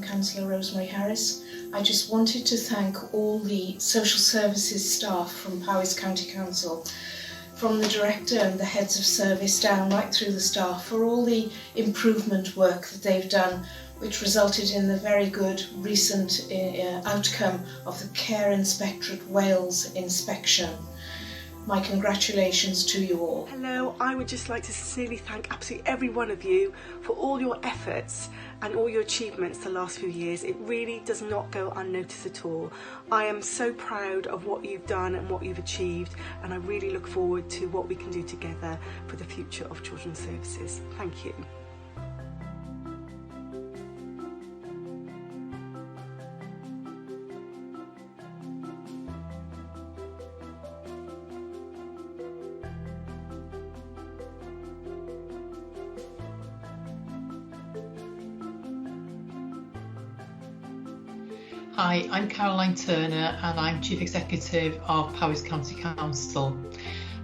I'm Councillor Rosemary Harris. I just wanted to thank all the social services staff from Mhowys County Council, from the director and the heads of service down right through the staff, for all the improvement work that they've done, which resulted in the very good recent outcome of the Care Inspectorate Wales inspection. My congratulations to you all. Hello, I would just like to sincerely thank absolutely every one of you for all your efforts and all your achievements the last few years. It really does not go unnoticed at all. I am so proud of what you've done and what you've achieved, and I really look forward to what we can do together for the future of children's services. Thank you. Hi, I'm Caroline Turner and I'm Chief Executive of Mhowys County Council.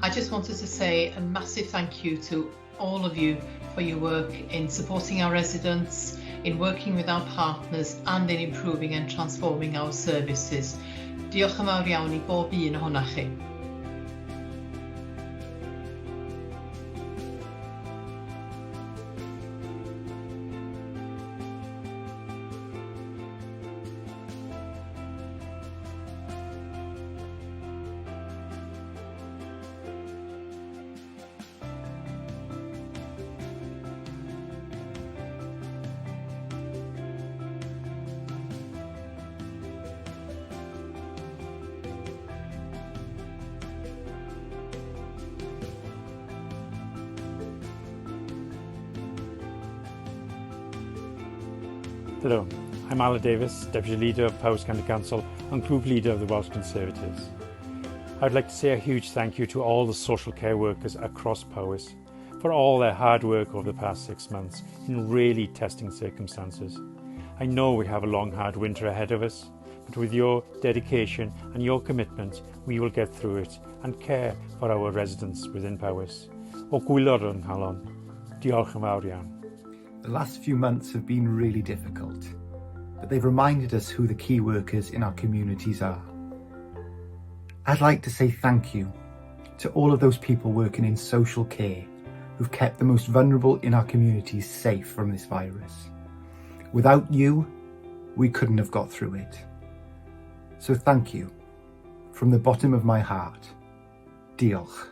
I just wanted to say a massive thank you to all of you for your work in supporting our residents, in working with our partners and in improving and transforming our services. Diolch yn fawr iawn I bob un ohonoch chi. Hello, I'm Alan Davis, Deputy Leader of Mhowys County Council and Group Leader of the Welsh Conservatives. I'd like to say a huge thank you to all the social care workers across Mhowys for all their hard work over the past 6 months in really testing circumstances. I know we have a long hard winter ahead of us, but with your dedication and your commitment we will get through it and care for our residents within Mhowys. O gwylio'r ynghalon, diolch yn fawr iawn. The last few months have been really difficult, but they've reminded us who the key workers in our communities are. I'd like to say thank you to all of those people working in social care who've kept the most vulnerable in our communities safe from this virus. Without you, we couldn't have got through it. So thank you, from the bottom of my heart. Diolch.